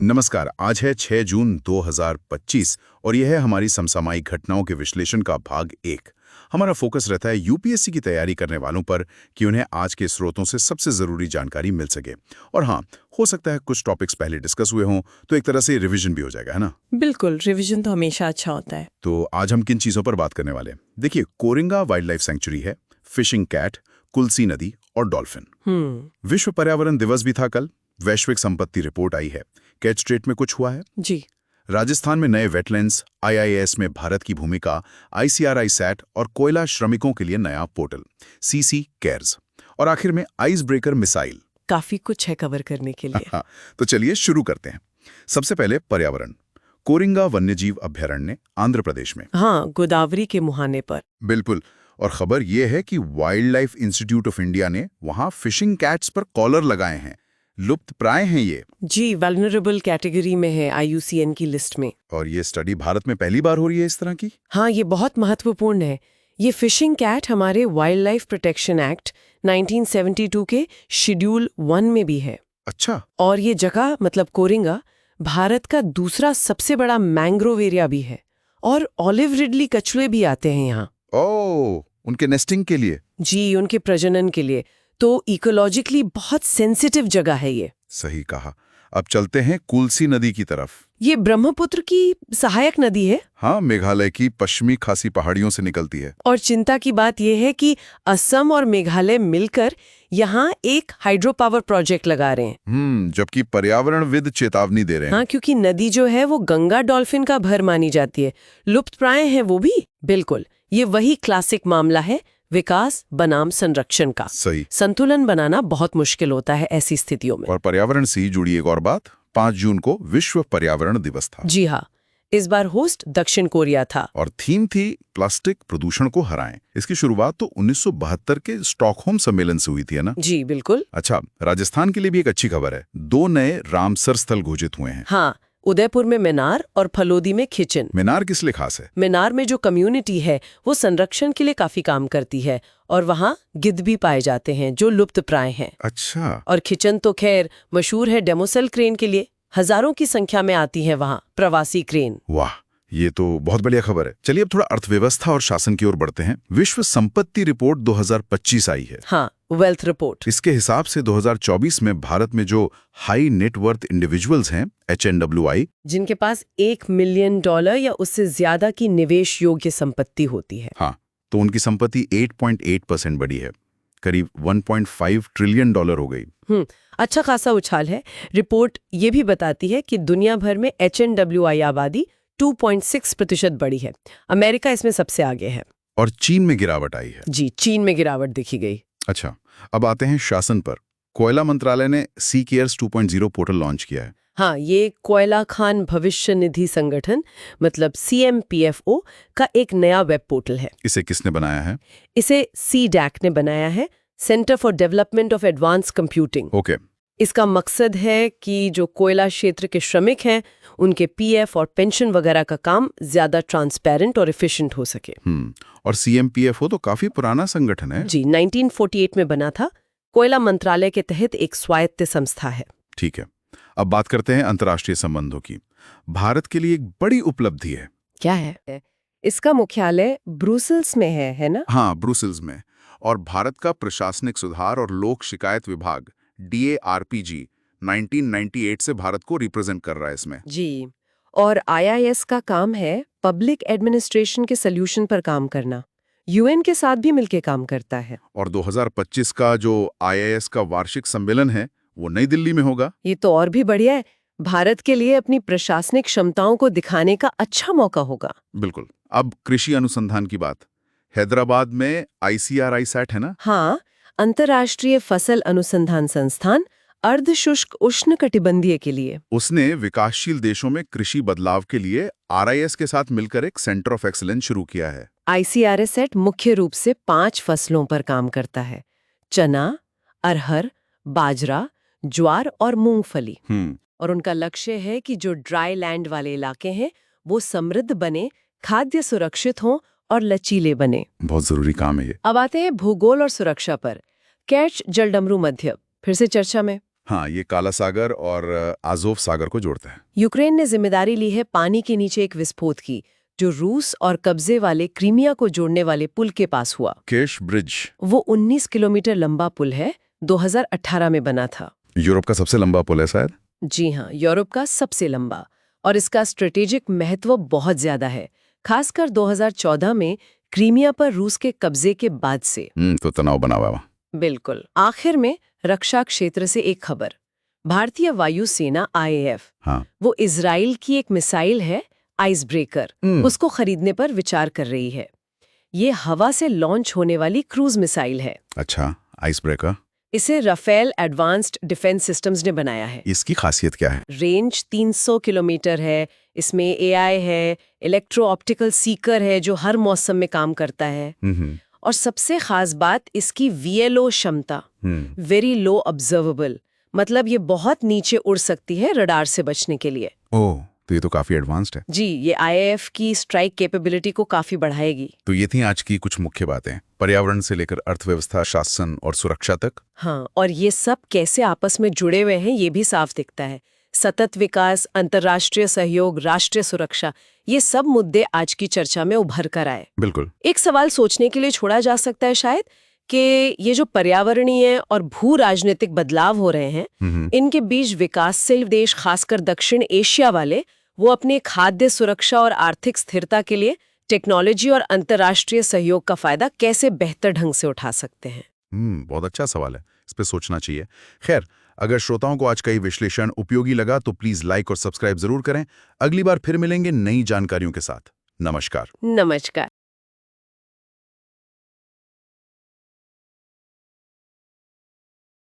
नमस्कार। आज है 6 जून 2025 और यह है हमारी समसामयिक घटनाओं के विश्लेषण का भाग 1। हमारा फोकस रहता है यूपीएससी की तैयारी करने वालों पर कि उन्हें आज के स्रोतों से सबसे ज़रूरी जानकारी मिल सके। और हाँ, हो सकता है कुछ टॉपिक्स पहले डिस्कस हुए हों, तो एक तरह से रिवीजन भी हो जाएगा, है ना? बिल्कुल, रिवीजन तो हमेशा अच्छा होता है। तो आज हम किन चीज़ों पर बात करने वाले हैं? देखिए, कोरिंगा वाइल्ड लाइफ सेंचुरी है, फिशिंग कैट, कुल्सी नदी और डॉल्फिन। विश्व पर्यावरण दिवस भी था कल। वैश्विक संपत्ति रिपोर्ट आई है। केट स्ट्रेट में कुछ हुआ है जी। राजस्थान में नए वेटलैंड्स, आईआईएस में भारत की भूमिका, आईसीआरआई सैट और कोयला श्रमिकों के लिए नया पोर्टल सीसी केयर्स और आखिर में आइस ब्रेकर मिसाइल। काफी कुछ है कवर करने के लिए। हाँ, तो चलिए शुरू करते हैं। सबसे पहले पर्यावरण। कोरिंगा वन्यजीव अभ्यारण्य आंध्र प्रदेश में। हाँ, गोदावरी के मुहाने पर। बिल्कुल। और खबर यह है कि wild life institute of India ने वहां फिशिंग कैट्स पर कॉलर लगाए हैं। लुप्त प्राय हैं ये। जी, वल्नरेबल कैटेगरी में है आईयूसीएन की लिस्ट में। और ये स्टडी भारत में पहली बार हो रही है इस तरह की। हाँ, ये बहुत महत्वपूर्ण है। ये फिशिंग कैट हमारे वाइल्ड लाइफ प्रोटेक्शन एक्ट 1972 के शेड्यूल 1 में भी है। अच्छा। और ये जगह मतलब कोरिंगा भारत का दूसरा सबसे बड़ा मैंग्रोव एरिया भी है। और ऑलिव रिडली कछुए भी आते हैं यहाँ। ओह, उनके नेस्टिंग के लिए। जी, उनके प्रजनन के लिए। तो इकोलॉजिकली बहुत सेंसिटिव जगह है ये। सही कहा। अब चलते हैं कुल्सी नदी की तरफ। ये ब्रह्मपुत्र की सहायक नदी है। हाँ, मेघालय की पश्चिमी खासी पहाड़ियों से निकलती है। और चिंता की बात यह है कि असम और मेघालय मिलकर यहाँ एक हाइड्रो पावर प्रोजेक्ट लगा रहे हैं। जबकि पर्यावरणविद चेतावनी दे रहे हैं। हाँ, क्योंकि नदी जो है वो गंगा डॉल्फिन का घर मानी जाती है। लुप्त प्राय है वो भी। बिल्कुल, ये वही क्लासिक मामला है, विकास बनाम संरक्षण का। सही। संतुलन बनाना बहुत मुश्किल होता है ऐसी स्थितियों में। और पर्यावरण से जुड़ी एक और बात, 5 जून को विश्व पर्यावरण दिवस था। जी हाँ, इस बार होस्ट दक्षिण कोरिया था। और थीम थी प्लास्टिक प्रदूषण को हराएं। इसकी शुरुआत तो 1972 के स्टॉकहोम सम्मेलन से हुई थी, है ना? जी बिल्कुल। अच्छा, राजस्थान के लिए भी एक अच्छी खबर है। 2 नए रामसर स्थल घोषित हुए हैं। हाँ, उदयपुर में मिनार और फलोदी में खिचन। मिनार किस लिए खास है? मिनार में जो कम्युनिटी है वो संरक्षण के लिए काफी काम करती है और वहाँ गिद्ध भी पाए जाते हैं जो लुप्त प्राय हैं। अच्छा। और खिचन तो खैर मशहूर है डेमोसेल क्रेन के लिए। हजारों की संख्या में आती है वहाँ प्रवासी क्रेन। वाह, ये तो बहुत बढ़िया खबर है। चलिए अब थोड़ा अर्थव्यवस्था और शासन की ओर बढ़ते हैं। विश्व संपत्ति रिपोर्ट 2025 आई है। हाँ, वेल्थ रिपोर्ट। इसके हिसाब से 2024 में भारत में जो हाई नेटवर्थ इंडिविजुअल्स हैं, HNWI, जिनके पास $1 मिलियन या उससे ज्यादा की निवेश योग्य संपत्ति होती है। हाँ, तो उनकी संपत्ति 8.8% बढ़ी है, करीब $1.5 ट्रिलियन हो गई। अच्छा खासा उछाल है। रिपोर्ट ये भी बताती है कि दुनिया भर में HNWI आबादी 2.6% बढ़ी है। अमेरिका इसमें सबसे आगे है। और चीन में गिरावट आई है। जी, चीन में गिरावट देखी गई। अच्छा, अब आते हैं शासन पर। कोयला मंत्रालय ने सी केयर्स 2.0 पोर्टल लॉन्च किया है। हाँ, ये कोयला खान भविष्य निधि संगठन मतलब CMPFO का एक नया वेब पोर्टल है। इसे किसने बनाया है? इसे CDAC ने बनाया है, centre for development of advance computing. Okay. इसका मकसद है कि जो कोयला क्षेत्र के श्रमिक हैं उनके PF और पेंशन वगैरह का काम ज्यादा ट्रांसपेरेंट और एफिशिएंट हो सके। और CMPFO तो काफी पुराना संगठन है। जी, 1948 में बना था। कोयला मंत्रालय के तहत एक स्वायत्त संस्था है। ठीक है, अब बात करते हैं अंतर्राष्ट्रीय संबंधों की। भारत के लिए एक बड़ी उपलब्धि है। क्या है? इसका मुख्यालय ब्रुसेल्स में है ना? हाँ, ब्रुसेल्स में। और भारत का प्रशासनिक सुधार और लोक शिकायत विभाग DARPG 1998 से भारत को रिप्रेजेंट कर रहा है इसमें। जी, और IIS का काम है पब्लिक एडमिनिस्ट्रेशन के सॉल्यूशन पर काम करना। UN के साथ भी मिलके काम करता है। और 2025 का जो IIS का वार्षिक सम्मेलन है वो नई दिल्ली में होगा। ये तो और भी बढ़िया है। भारत के लिए अपनी प्रशासनिक क्षमताओं को दिखाने का अच्छा मौका होगा। बिल्कुल। अब कृषि अनुसंधान की बात। हैदराबाद में ICRI सैट है ना? हाँ, अंतर्राष्ट्रीय फसल अनुसंधान संस्थान अर्धशुष्क उष्णकटिबंधीय के लिए। उसने विकासशील देशों में कृषि बदलाव के लिए RIS के साथ मिलकर एक सेंटर ऑफ एक्सीलेंस शुरू किया है। ICRI सेट मुख्य रूप से 5 फसलों पर काम करता है: चना, अरहर, बाजरा, ज्वार और मूंगफली। और उनका लक्ष्य है कि जो ड्राई लैंड वाले इलाके हैं वो समृद्ध बने, खाद्य सुरक्षित हों और लचीले बने। बहुत जरूरी काम है ये। अब आते हैं भूगोल और सुरक्षा पर। कैच जलडमरू मध्य फिर से चर्चा में। हाँ, ये काला सागर और आज़ोव सागर को जोड़ता है। यूक्रेन ने जिम्मेदारी ली है पानी के नीचे एक विस्फोट की, जो रूस और कब्जे वाले क्रीमिया को जोड़ने वाले पुल के पास हुआ। केश ब्रिज वो 19 किलोमीटर लंबा पुल है, 2018 में बना था। यूरोप का सबसे लंबा पुल है शायद। जी हाँ, यूरोप का सबसे लंबा, और इसका स्ट्रेटेजिक महत्व बहुत ज्यादा है, खासकर 2014 में क्रीमिया पर रूस के कब्जे के बाद से। तो तनाव बना हुआ है। बिल्कुल। आखिर में रक्षा क्षेत्र से एक खबर। भारतीय वायुसेना IAF, हाँ। वो इजराइल की एक मिसाइल है आइस ब्रेकर, उसको खरीदने पर विचार कर रही है। ये हवा से लॉन्च होने वाली क्रूज मिसाइल है। अच्छा, आइस ब्रेकर। इसे राफेल एडवांस्ड डिफेंस सिस्टम्स ने बनाया है। इसकी खासियत क्या है? रेंज 300 किलोमीटर है, इसमें AI है, इलेक्ट्रो ऑप्टिकल सीकर है जो हर मौसम में काम करता है, और सबसे खास बात इसकी VLO क्षमता, वेरी लो ऑब्जर्वेबल, मतलब ये बहुत नीचे उड़ सकती है रडार से बचने के लिए। ओह, तो ये तो काफी एडवांस्ड है। जी, ये IAF की स्ट्राइक कैपेबिलिटी को काफी बढ़ाएगी। तो ये थी आज की कुछ मुख्य बातें, पर्यावरण से लेकर अर्थव्यवस्था, शासन और सुरक्षा तक। हाँ, और ये सब कैसे आपस में जुड़े हुए हैं ये भी साफ दिखता है। सतत विकास, अंतर्राष्ट्रीय सहयोग, राष्ट्रीय सुरक्षा, ये सब मुद्दे आज की चर्चा में उभर कर आए। बिल्कुल। एक सवाल सोचने के लिए छोड़ा जा सकता है शायद, कि ये जो पर्यावरणीय और भू राजनीतिक बदलाव हो रहे हैं, इनके बीच विकासशील देश, खासकर दक्षिण एशिया वाले, वो अपने खाद्य सुरक्षा और आर्थिक स्थिरता के लिए टेक्नोलॉजी और अंतर्राष्ट्रीय सहयोग का फायदा कैसे बेहतर ढंग से उठा सकते हैं। बहुत अच्छा सवाल है, इस पे सोचना चाहिए। खैर, अगर श्रोताओं को आज का ये विश्लेषण उपयोगी लगा तो प्लीज लाइक और सब्सक्राइब जरूर करें। अगली बार फिर मिलेंगे नई जानकारियों के साथ। नमस्कार। नमस्कार।